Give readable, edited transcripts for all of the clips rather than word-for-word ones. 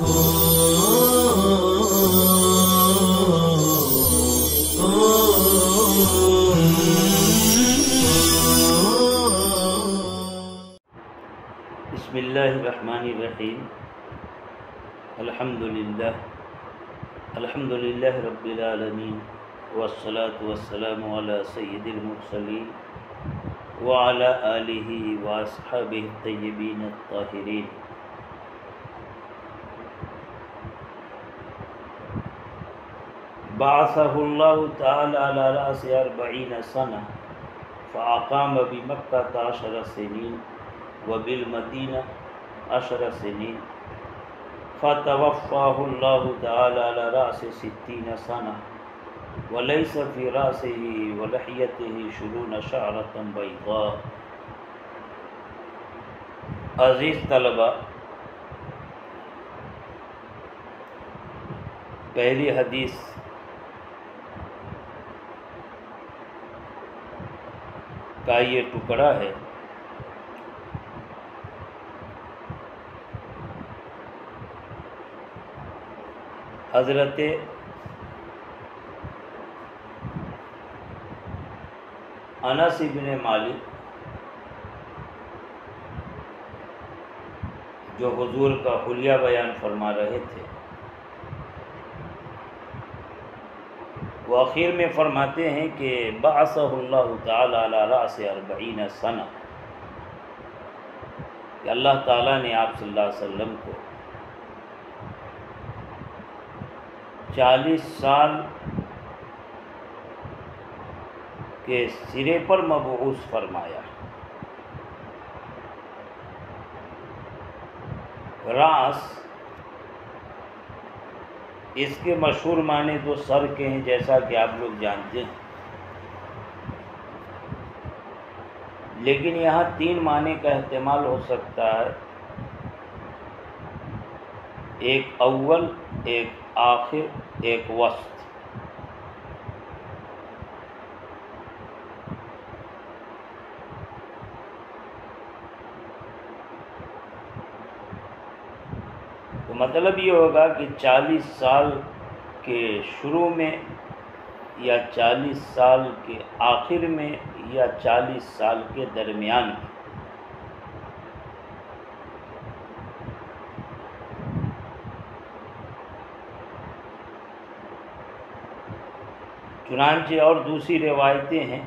بسم اللہ الرحمن الرحیم الحمدللہ رب العالمین والصلاة والسلام علی سید المرسلین وعلی آلہ واصحابہ الطیبین الطاہرین۔ بعثہ اللہ تعالی علی رأس 40 سنہ فاقام بمکہ 10 سنین وبالمدینہ 10 سنین فتوفاہ اللہ تعالی علی رأس 60 سنہ وليس في رأسه ولحيته 20 شعرة بيضاء۔ عزیز طلبہ، پہلی حدیث کا یہ ٹکڑا ہے۔ حضرت انس بن مالک جو حضور کا حلیہ بیان فرما رہے تھے، وہ آخر میں فرماتے ہیں کہ بعثہ اللہ تعالی علی رأس 40 سنہ، کہ اللہ تعالیٰ نے آپ صلی اللہ علیہ وسلم کو 40 سال کے سرے پر مبعوث فرمایا۔ راس اس کے مشہور معنی تو سر کے ہیں، جیسا کہ آپ لوگ جانتے ہیں، لیکن یہاں 3 معنی کا احتمال ہو سکتا ہے، ایک اول، ایک آخر، ایک وسط۔ تو مطلب یہ ہوگا کہ 40 سال کے شروع میں، یا 40 سال کے آخر میں، یا 40 سال کے درمیان میں۔ چنانچہ اور دوسری روایتیں ہیں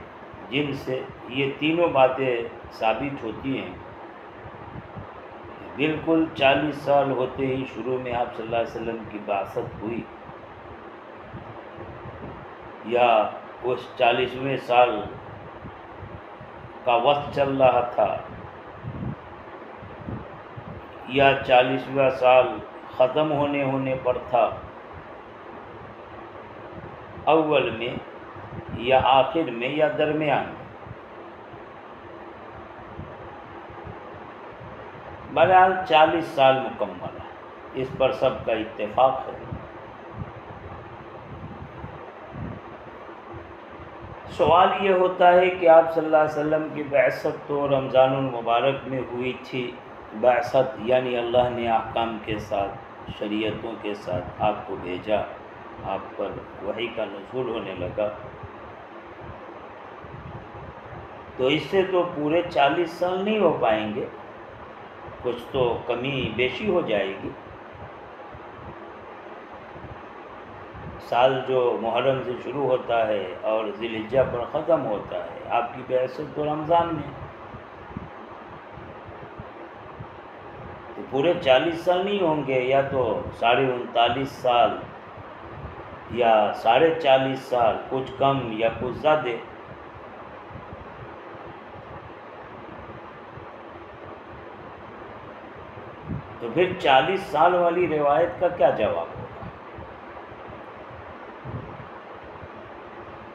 جن سے یہ تینوں باتیں ثابت ہوتی ہیں۔ بالکل 40 سال ہوتے ہی شروع میں آپ صلی اللہ علیہ وسلم کی بعثت ہوئی، یا اس 40ویں سال کا وقت چل رہا تھا، یا 40واں سال ختم ہونے پر تھا، اول میں یا آخر میں یا درمیان میں۔ بہرحال 40 سال مکمل ہے، اس پر سب کا اتفاق ہے۔ سوال یہ ہوتا ہے کہ آپ صلی اللہ علیہ وسلم کی بعثت تو رمضان المبارک میں ہوئی تھی، بعثت یعنی اللہ نے احکام کے ساتھ، شریعتوں کے ساتھ آپ کو بھیجا، آپ پر وحی کا نزول ہونے لگا، تو اس سے تو پورے 40 سال نہیں ہو پائیں گے، کچھ تو کمی بیشی ہو جائے گی۔ سال جو محرم سے شروع ہوتا ہے اور ذی الحجہ پر ختم ہوتا ہے، آپ کی بعثت تو رمضان میں، تو پورے 40 سال نہیں ہوں گے، یا تو 39.5 سال یا 40.5 سال، کچھ کم یا کچھ زیادہ۔ تو پھر 40 سال والی روایت کا کیا جواب ہوگا؟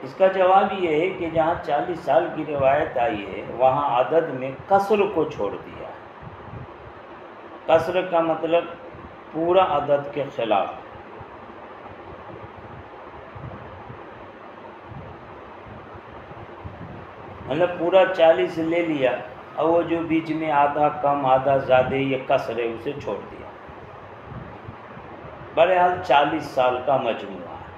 اس کا جواب یہ ہے کہ جہاں 40 سال کی روایت آئی ہے، وہاں عدد میں قصر کو چھوڑ دیا ہے۔ قصر کا مطلب پورا عدد کے خلاف، مطلب پورا 40 لے لیا، اور وہ جو بیچ میں آدھا کم آدھا زیادہ یہ قصر ہے اسے چھوڑ دیا۔ بہرحال 40 سال کا مجموعہ ہے،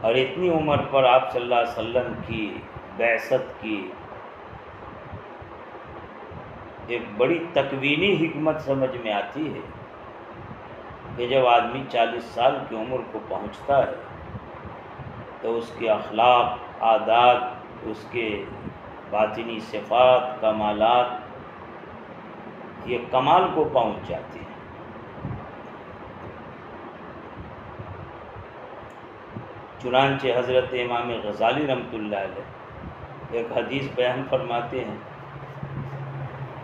اور اتنی عمر پر آپ صلی اللہ علیہ وسلم کی بعثت کی ایک بڑی تکوینی حکمت سمجھ میں آتی ہے کہ جب آدمی 40 سال کی عمر کو پہنچتا ہے تو اس کے اخلاق، عادات، اس کے باطنی صفات، کمالات یہ کمال کو پہنچ جاتے ہیں۔ چنانچہ حضرت امام غزالی رحمۃ اللہ علیہ ایک حدیث بیان فرماتے ہیں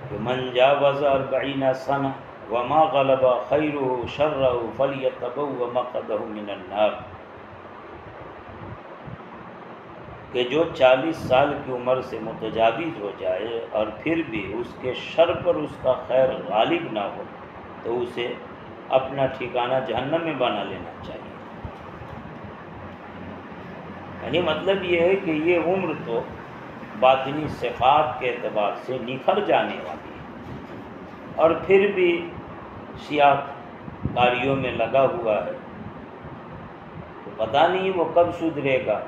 کہ من جاوز 40 سنہ وما غلب خیرہ شرہ فلیتبوأ مقعدہ من النار، کہ جو 40 سال کی عمر سے متجاوز ہو جائے اور پھر بھی اس کے شر پر اس کا خیر غالب نہ ہو تو اسے اپنا ٹھکانہ جہنم میں بنا لینا چاہیے۔ یعنی مطلب یہ ہے کہ یہ عمر تو باطنی صفات کے اعتبار سے نکھر جانے والی ہے، اور پھر بھی سیاہ کاریوں میں لگا ہوا ہے، تو پتہ نہیں وہ کب سدھرے گا۔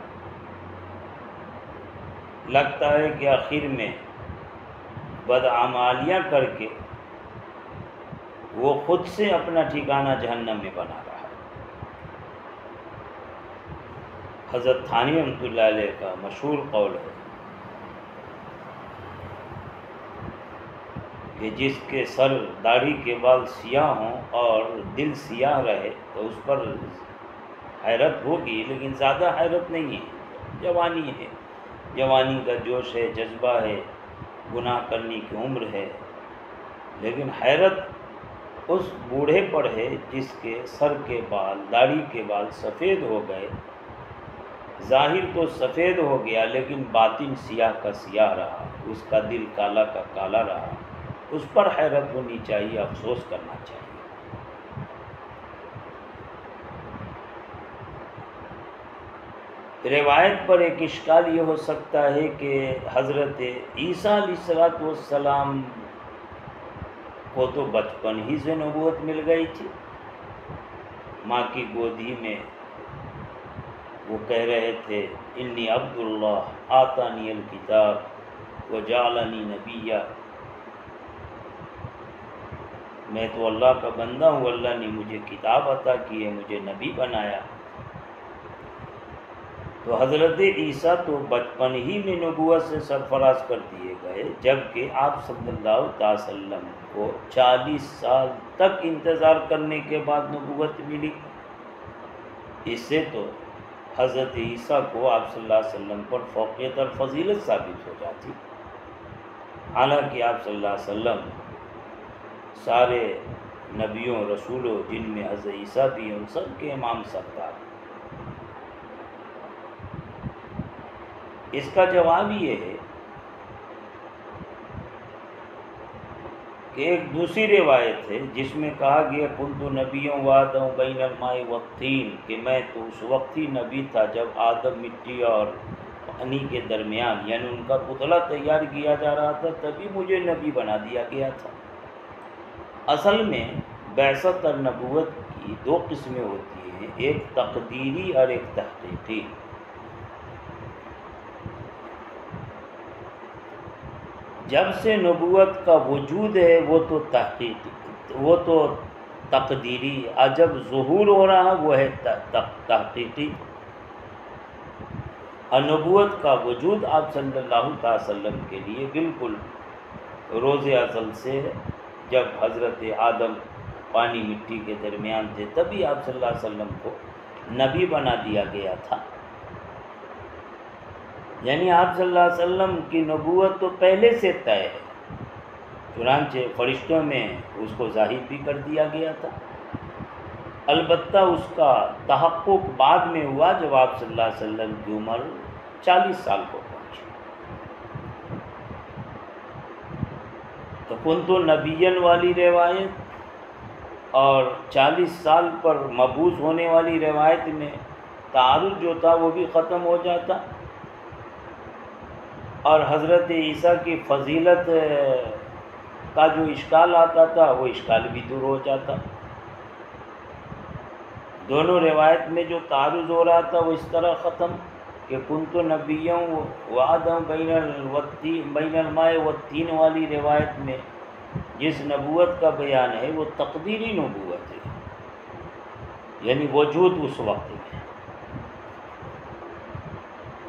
لگتا ہے کہ آخر میں بدعمالیاں کر کے وہ خود سے اپنا ٹھکانہ جہنم میں بنا رہا ہے۔ حضرت تھانوی رحمۃ اللہ علیہ کا مشہور قول ہے کہ جس کے سر داڑھی کے بال سیاہ ہوں اور دل سیاہ رہے تو اس پر حیرت ہوگی، لیکن زیادہ حیرت نہیں ہے، جوانی ہے، جوانی کا جوش ہے، جذبہ ہے، گناہ کرنے کی عمر ہے، لیکن حیرت اس بوڑھے پر ہے جس کے سر کے بال، داڑھی کے بال سفید ہو گئے، ظاہر تو سفید ہو گیا لیکن باطن سیاہ کا سیاہ رہا، اس کا دل کالا کا کالا رہا۔ اس پر حیرت ہونی چاہیے، افسوس کرنا چاہیے۔ روایت پر ایک اشکال یہ ہو سکتا ہے کہ حضرت عیسیٰ علیہ السلام کو تو بچپن ہی سے نبوت مل گئی تھی، ماں کی گودی میں وہ کہہ رہے تھے انی عبد اللہ آتانی الکتاب وجعلنی نبیا، میں تو اللہ کا بندہ ہوں، اللہ نے مجھے کتاب عطا کی ہے، مجھے نبی بنایا۔ تو حضرت عیسیٰ تو بچپن ہی میں نبوت سے سرفراز کر دیے گئے، جبکہ آپ صلی اللہ تعالی وسلم کو 40 سال تک انتظار کرنے کے بعد نبوت ملی۔ اس سے تو حضرت عیسیٰ کو آپ صلی اللہ علیہ وسلم پر فوقیت اور فضیلت ثابت ہو جاتی، حالانکہ آپ صلی اللہ علیہ وسلم سارے نبیوں رسولوں، جن میں حضرت عیسیٰ بھی ان سب کے امام سردار۔ اس کا جواب یہ ہے کہ ایک دوسری روایت ہے جس میں کہا گیا کنت نبیوں وآدم بین الماء والطین، کہ میں تو اس وقت ہی نبی تھا جب آدم مٹی اور پانی کے درمیان، یعنی ان کا پتلا تیار کیا جا رہا تھا، تبھی مجھے نبی بنا دیا گیا تھا۔ اصل میں بعثت اور نبوت کی دو قسمیں ہوتی ہیں، ایک تقدیری اور ایک تحقیقی۔ جب سے نبوت کا وجود ہے وہ تو تقدیری، اور جب ظہور ہو رہا وہ ہے تحقیقی۔ اور نبوت کا وجود آپ صلی اللہ تعالی وسلم کے لیے بالکل روز ازل سے ہے، جب حضرت آدم پانی مٹی کے درمیان تھے تبھی آپ صلی اللہ علیہ وسلم کو نبی بنا دیا گیا تھا۔ یعنی آپ صلی اللہ علیہ وسلم کی نبوت تو پہلے سے طے ہے، چنانچہ فرشتوں میں اس کو ظاہر بھی کر دیا گیا تھا، البتہ اس کا تحقق بعد میں ہوا جب آپ صلی اللہ علیہ وسلم کی عمر 40 سال کو پہنچی۔ تو کنت نبیًا والی روایت اور 40 سال پر مبعوث ہونے والی روایت میں تعارض جو تھا وہ بھی ختم ہو جاتا، اور حضرت عیسیٰ کی فضیلت کا جو اشکال آتا تھا وہ اشکال بھی دور ہو جاتا۔ دونوں روایت میں جو تعارض ہو رہا تھا وہ اس طرح ختم کہ کنت نبیوں وآدم بین الماء والطین والی روایت میں جس نبوت کا بیان ہے وہ تقدیری نبوت ہے، یعنی وجود اس وقت میں،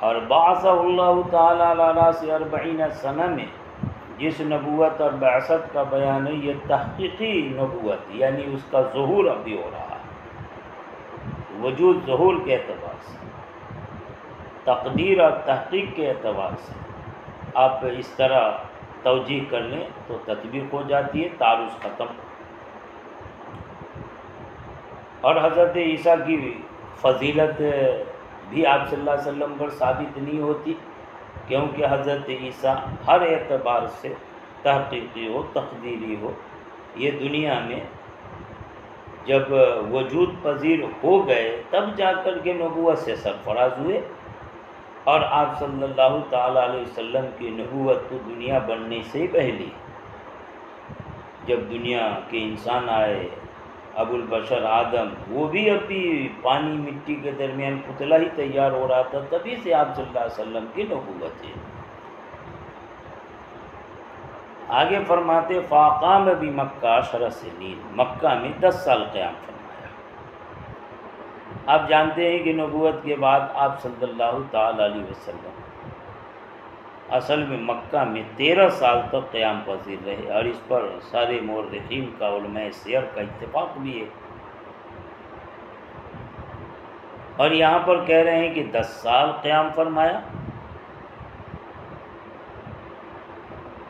اور بعث اللہ تعالیٰ علی راس 40 سنہ میں جس نبوت اور بعثت کا بیان ہے یہ تحقیقی نبوت، یعنی اس کا ظہور ابھی ہو رہا ہے، وجود ظہور کے اعتبار سے، تقدیر اور تحقیق کے اعتبار سے آپ اس طرح توجیہ کر لیں تو تطبیق ہو جاتی ہے، تعارض ختم۔ اور حضرت عیسیٰ کی فضیلت بھی آپ صلی اللہ علیہ وسلم پر ثابت نہیں ہوتی، کیونکہ حضرت عیسیٰ ہر اعتبار سے تحقیقی ہو تقدیری ہو، یہ دنیا میں جب وجود پذیر ہو گئے تب جا کر کے نبوت سے سرفراز ہوئے، اور آپ صلی اللہ تعالیٰ علیہ وسلم کی نبوت تو دنیا بننے سے ہی پہلی، جب دنیا کے انسان آئے ابو البشر آدم، وہ بھی ابھی پانی مٹی کے درمیان پتلا ہی تیار ہو رہا تھا، تبھی سے آپ صلی اللہ علیہ وسلم کی نبوت ہے۔ آگے فرماتے فاقام بھی مکہ 10 سنین، مکہ میں 10 سال قیام فرمایا۔ آپ جانتے ہیں کہ نبوت کے بعد آپ صلی اللہ تعالی علیہ وسلم اصل میں مکہ میں 13 سال تک قیام پذیر رہے، اور اس پر سارے مورخین کا، علماء سیر کا اتفاق بھی ہے، اور یہاں پر کہہ رہے ہیں کہ 10 سال قیام فرمایا،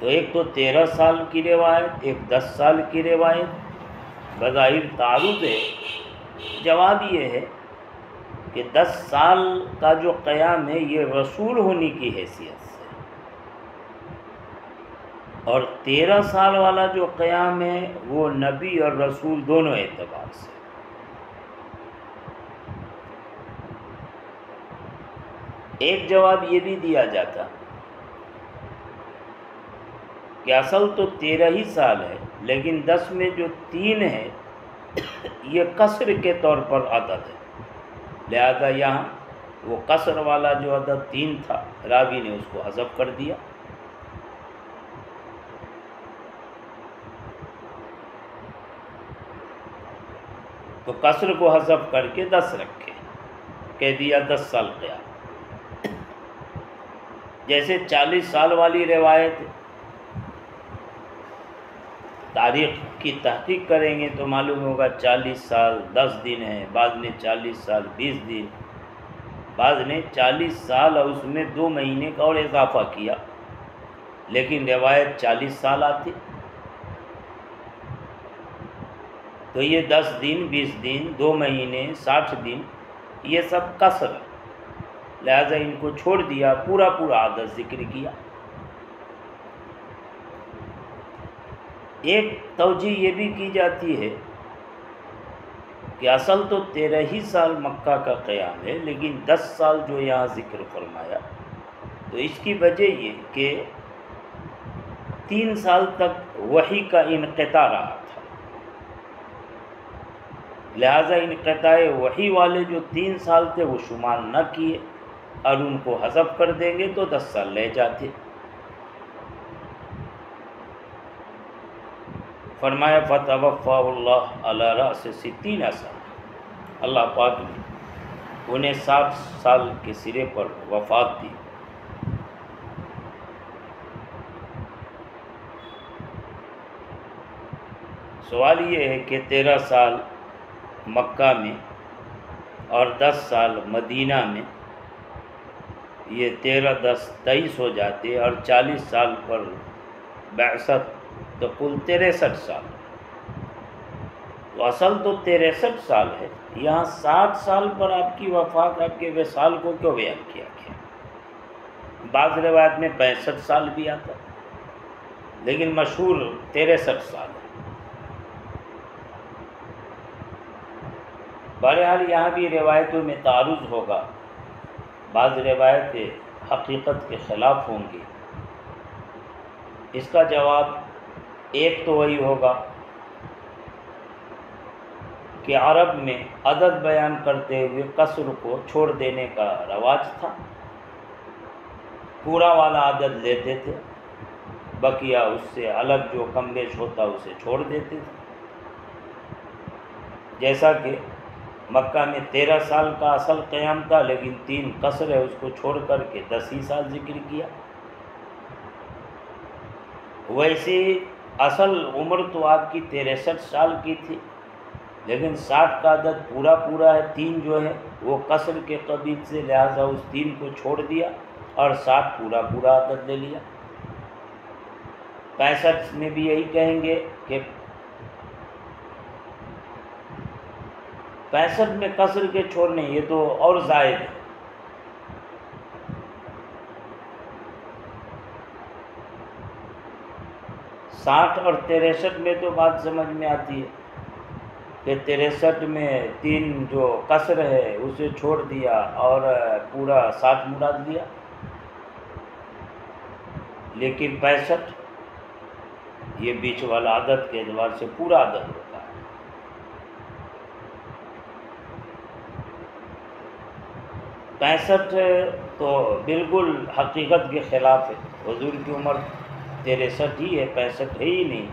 تو ایک تو 13 سال کی روایت، ایک 10 سال کی روایت، بظاہر تعارض ہے۔ جواب یہ ہے کہ 10 سال کا جو قیام ہے یہ رسول ہونے کی حیثیت سے، اور 13 سال والا جو قیام ہے وہ نبی اور رسول دونوں اعتبار سے۔ ایک جواب یہ بھی دیا جاتا کہ اصل تو 13 ہی سال ہے، لیکن 10 میں جو 3 ہے یہ قصر کے طور پر عدد ہے، لہذا یہاں وہ قصر والا جو عدد 3 تھا راوی نے اس کو حذف کر دیا۔ تو قصر کو حذف کر کے 10 رکھے، کہہ دیا 10 سال قیام۔ جیسے 40 سال والی روایت، تاریخ کی تحقیق کریں گے تو معلوم ہوگا 40 سال 10 دن ہے، بعض نے 40 سال 20 دن، بعض نے 40 سال اور اس میں 2 مہینے کا اور اضافہ کیا، لیکن روایت 40 سال آتی۔ تو یہ 10 دن 20 دن 2 مہینے 60 دن یہ سب قصر ہے، لہذا ان کو چھوڑ دیا، پورا عدد ذکر کیا۔ ایک توجہ یہ بھی کی جاتی ہے کہ اصل تو 13 ہی سال مکہ کا قیام ہے، لیکن 10 سال جو یہاں ذکر فرمایا، تو اس کی وجہ یہ کہ 3 سال تک وحی کا انقطاع رہا تھا، لہذا انقطاع وحی والے جو 3 سال تھے وہ شمار نہ کیے، اور ان کو حذف کر دیں گے تو 10 سال لے جاتے۔ فرمایا فتوفاہ اللہ علی رأس 60 سنہ، اللہ پاک نے انہیں 60 سال کے سرے پر وفات دی۔ سوال یہ ہے کہ 13 سال مکہ میں اور 10 سال مدینہ میں، یہ 13 10 23 ہو جاتے، اور 40 سال پر بعثت، تو کل 63 سال۔ تو اصل تو 63 سال ہے، یہاں 60 سال پر آپ کی وفات، آپ کے وصال کو کیوں بیان کیا گیا؟ بعض روایت میں 65 سال بھی آتا، لیکن مشہور 63 سال ہے۔ بہرحال یہاں بھی روایتوں میں تعارض ہوگا، بعض روایتیں حقیقت کے خلاف ہوں گی۔ اس کا جواب ایک تو وہی ہوگا کہ عرب میں عدد بیان کرتے ہوئے قصر کو چھوڑ دینے کا رواج تھا، پورا والا عدد لیتے تھے، بقیہ اس سے الگ جو کم بیش ہوتا اسے چھوڑ دیتے تھے۔ جیسا کہ مکہ میں 13 سال کا اصل قیام تھا، لیکن 3 قصر ہے، اس کو چھوڑ کر کے 10 ہی سال ذکر کیا۔ ویسے اصل عمر تو آپ کی 63 سال کی تھی، لیکن 60 کا عدد پورا ہے، 3 جو ہے وہ قصر کے قبیل سے، لہٰذا اس 3 کو چھوڑ دیا اور 60 پورا عدد لے لیا۔ 65 میں بھی یہی کہیں گے کہ 65 میں قصر کے چھوڑنے، یہ تو اور زائد ہے۔ ساٹھ اور 63 میں تو بات سمجھ میں آتی ہے کہ 63 میں 3 جو قصر ہے اسے چھوڑ دیا اور پورا 60 مراد لیا، لیکن 65 یہ بیچ والا عدد کے اعتبار سے پورا عدد ہوتا ہے۔ پینسٹھ تو بالکل حقیقت کے خلاف ہے، حضور کی عمر 63 ہی ہے، 65 ہے ہی نہیں۔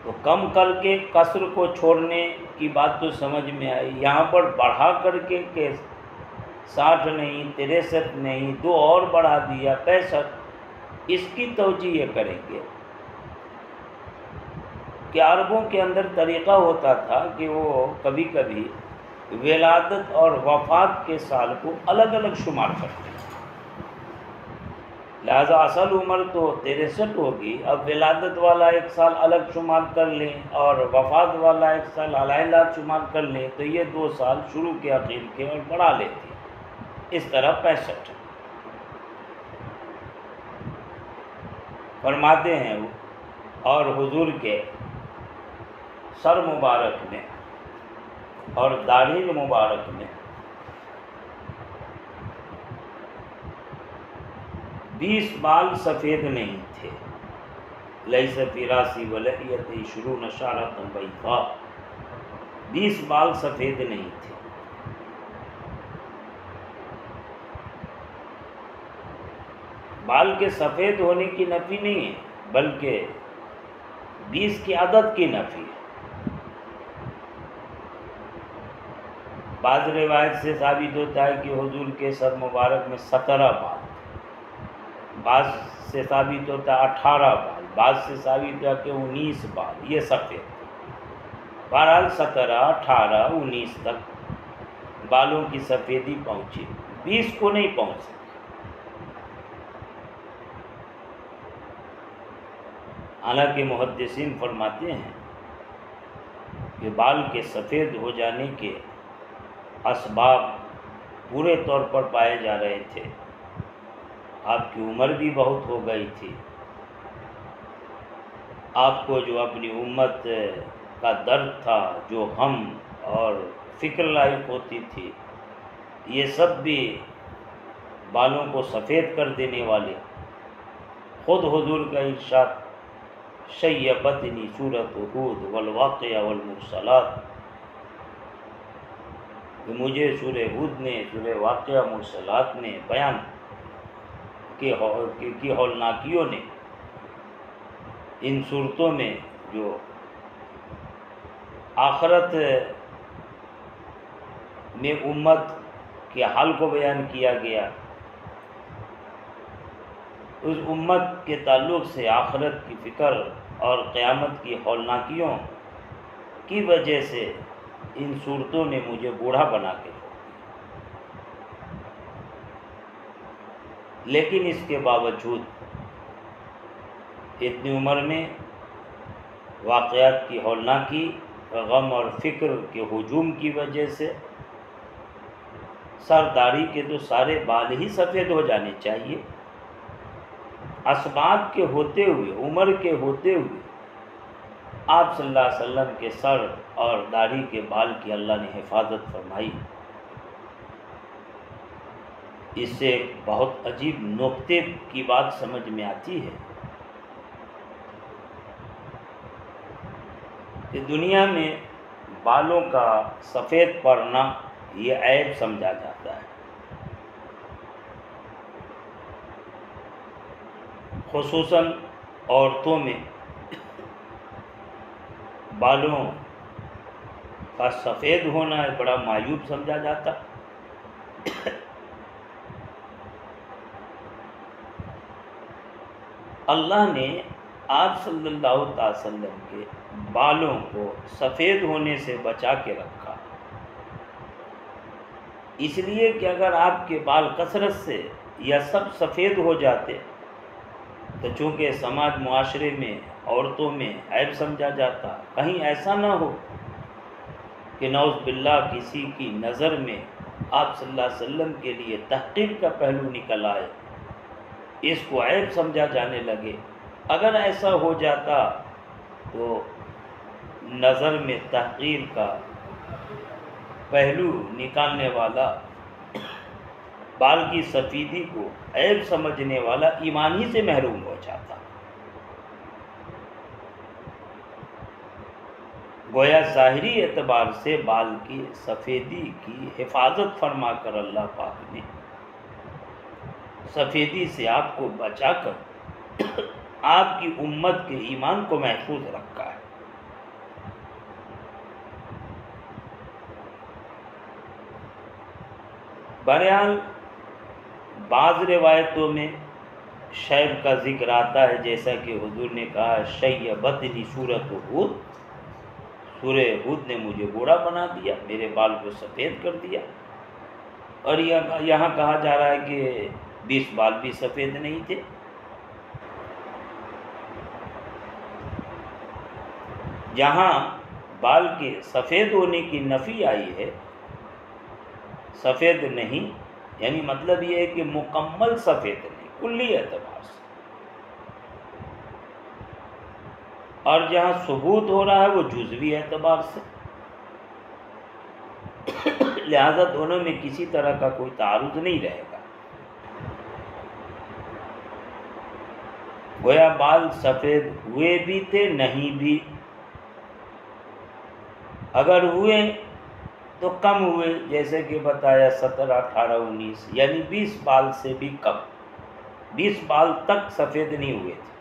تو کم کر کے قصر کو چھوڑنے کی بات تو سمجھ میں آئی، یہاں پر بڑھا کر کے کہ 60 نہیں 63 نہیں 2 اور بڑھا دیا 65، اس کی توجیہ یہ کریں گے کہ عربوں کے اندر طریقہ ہوتا تھا کہ وہ کبھی کبھی ولادت اور وفات کے سال کو الگ الگ شمار کرتے ہیں، لہذا اصل عمر تو 63 ہوگی، اب ولادت والا 1 سال الگ شمار کر لیں اور وفات والا 1 سال علیحدہ شمار کر لیں، تو یہ 2 سال شروع کے اخیر کے اور بڑھا لیتے ہیں، اس طرح 65 فرماتے ہیں۔ اور حضور کے سر مبارک میں اور داڑھی مبارک میں 20 بال سفید نہیں تھے، لیس فی راسی ولحیۃ 20 شعرۃ بیضاء، 20 بال سفید نہیں تھے۔ بال کے سفید ہونے کی نفی نہیں ہے، بلکہ 20 کی عدد کی نفی ہے۔ بعض روایت سے ثابت ہوتا ہے کہ حضور کے سر مبارک میں 17 بال، بعض سے ثابت ہوتا ہے 18 بال، بعض سے ثابت ہوتا ہے کہ 19 بال، یہ سفید۔ بہرحال 17 18 19 تک بالوں کی سفیدی پہنچی، 20 کو نہیں پہنچ سکی۔ حالانکہ محدثین فرماتے ہیں کہ بال کے سفید ہو جانے کے اسباب پورے طور پر پائے جا رہے تھے، آپ کی عمر بھی بہت ہو گئی تھی، آپ کو جو اپنی امت کا درد تھا، جو غم اور فکر لاحق ہوتی تھی، یہ سب بھی بالوں کو سفید کر دینے والے۔ خود حضور کا ارشاد شیبتنی سورۃ ہود والواقعہ والمرسلات، کہ مجھے سورہ ہود نے، سورہ واقعہ مرسلات نے بیان کی ہولناکیوں نے، ان صورتوں میں جو آخرت میں امت کے حال کو بیان کیا گیا، اس امت کے تعلق سے آخرت کی فکر اور قیامت کی ہولناکیوں کی وجہ سے ان صورتوں نے مجھے بوڑھا بنا کے چھوڑ دیا۔ لیکن اس کے باوجود اتنی عمر میں واقعات کی ہولناکی، غم اور فکر کے ہجوم کی وجہ سے سر داڑھی کے تو سارے بال ہی سفید ہو جانے چاہیے، اسباب کے ہوتے ہوئے، عمر کے ہوتے ہوئے آپ صلی اللہ علیہ وسلم کے سر اور داڑھی کے بال کی اللہ نے حفاظت فرمائی۔ اس سے بہت عجیب نقطے کی بات سمجھ میں آتی ہے کہ دنیا میں بالوں کا سفید پڑنا یہ عیب سمجھا جاتا ہے، خصوصاً عورتوں میں بالوں کا سفید ہونا بڑا معیوب سمجھا جاتا۔ اللہ نے آپ صلی اللہ تعالی وسلم کے بالوں کو سفید ہونے سے بچا کے رکھا، اس لیے کہ اگر آپ کے بال کثرت سے یا سب سفید ہو جاتے تو چونکہ سماج معاشرے میں عورتوں میں عیب سمجھا جاتا، کہیں ایسا نہ ہو کہ نعوذ باللہ کسی کی نظر میں آپ صلی اللہ علیہ وسلم کے لیے تحقیر کا پہلو نکل آئے، اس کو عیب سمجھا جانے لگے۔ اگر ایسا ہو جاتا تو نظر میں تحقیر کا پہلو نکالنے والا، بال کی سفیدی کو عیب سمجھنے والا ایمان ہی سے محروم ہو جاتا۔ گویا ظاہری اعتبار سے بال کی سفیدی کی حفاظت فرما کر اللہ پاک نے سفیدی سے آپ کو بچا کر آپ کی امت کے ایمان کو محفوظ رکھا ہے۔ بہرحال بعض روایتوں میں شیب کا ذکر آتا ہے، جیسا کہ حضور نے کہا شیبتنی سورۃ ہود، سورہ ہود نے مجھے گوڑا بنا دیا، میرے بال کو سفید کر دیا۔ اور یہاں کہا جا رہا ہے کہ 20 بال بھی سفید نہیں تھے۔ جہاں بال کے سفید ہونے کی نفی آئی ہے، سفید نہیں یعنی مطلب یہ ہے کہ مکمل سفید نہیں، کلی اعتبار سے، اور جہاں ثبوت ہو رہا ہے وہ جزوی اعتبار سے، لہذا دونوں میں کسی طرح کا کوئی تعارض نہیں رہے گا۔ گویا بال سفید ہوئے بھی تھے نہیں بھی، اگر ہوئے تو کم ہوئے، جیسے کہ بتایا 17، 18، 19 یعنی 20 بال سے بھی کم، 20 بال تک سفید نہیں ہوئے تھے۔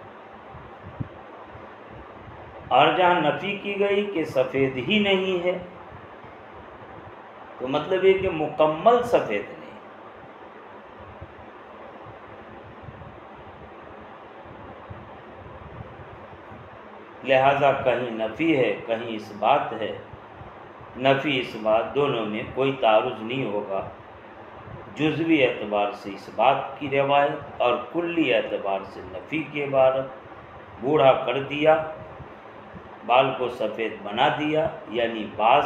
اور جہاں نفی کی گئی کہ سفید ہی نہیں ہے تو مطلب یہ کہ مکمل سفید نہیں۔ لہذا کہیں نفی ہے کہیں اس بات ہے، نفی اس بات دونوں میں کوئی تعارض نہیں ہوگا۔ جزوی اعتبار سے اس بات کی روایت اور کلی اعتبار سے نفی کی عبارت، بوڑھا کر دیا، بال کو سفید بنا دیا، یعنی بعض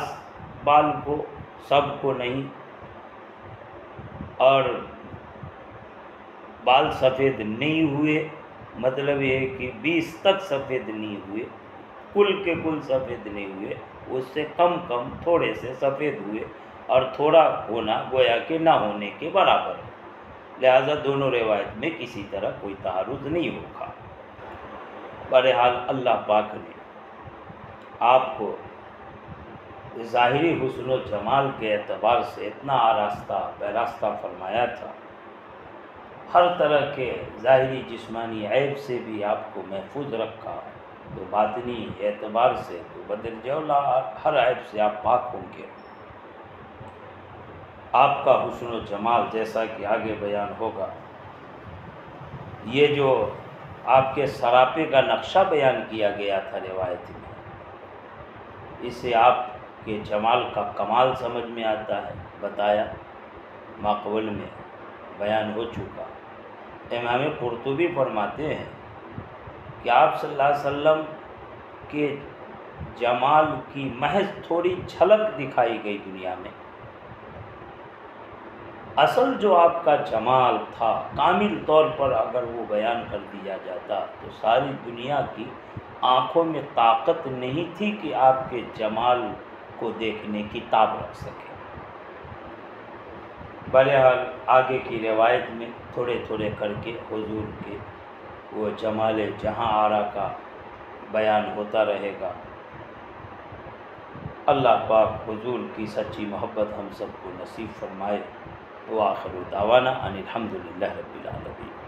بال کو، سب کو نہیں، اور بال سفید نہیں ہوئے مطلب یہ ہے کہ 20 تک سفید نہیں ہوئے، کل کے کل سفید نہیں ہوئے، اس سے کم کم تھوڑے سے سفید ہوئے، اور تھوڑا ہونا گویا کہ نہ ہونے کے برابر ہے، لہذا دونوں روایت میں کسی طرح کوئی تعارض نہیں ہوگا۔ بہرحال اللہ پاک نے آپ کو ظاہری حسن و جمال کے اعتبار سے اتنا آراستہ بیراستہ فرمایا تھا، ہر طرح کے ظاہری جسمانی عیب سے بھی آپ کو محفوظ رکھا، تو باطنی اعتبار سے تو بدرجہ اولیٰ ہر عیب سے آپ پاک ہوں گے۔ آپ کا حسن و جمال جیسا کہ آگے بیان ہوگا، یہ جو آپ کے سراپے کا نقشہ بیان کیا گیا تھا روایت میں، اس سے آپ کے جمال کا کمال سمجھ میں آتا ہے، بتایا ماقبل میں بیان ہو چکا۔ امام قرطبی فرماتے ہیں کہ آپ صلی اللہ علیہ وسلم کے جمال کی محض تھوڑی جھلک دکھائی گئی دنیا میں، اصل جو آپ کا جمال تھا کامل طور پر اگر وہ بیان کر دیا جاتا تو ساری دنیا کی آنکھوں میں طاقت نہیں تھی کہ آپ کے جمال کو دیکھنے کی تاب رکھ سکے۔ بہرحال آگے کی روایت میں تھوڑے تھوڑے کر کے حضور کے وہ جمال جہاں آرا کا بیان ہوتا رہے گا۔ اللہ پاک حضور کی سچی محبت ہم سب کو نصیب فرمائے۔ وآخر دعوانا ان الحمد للہ رب العالمین۔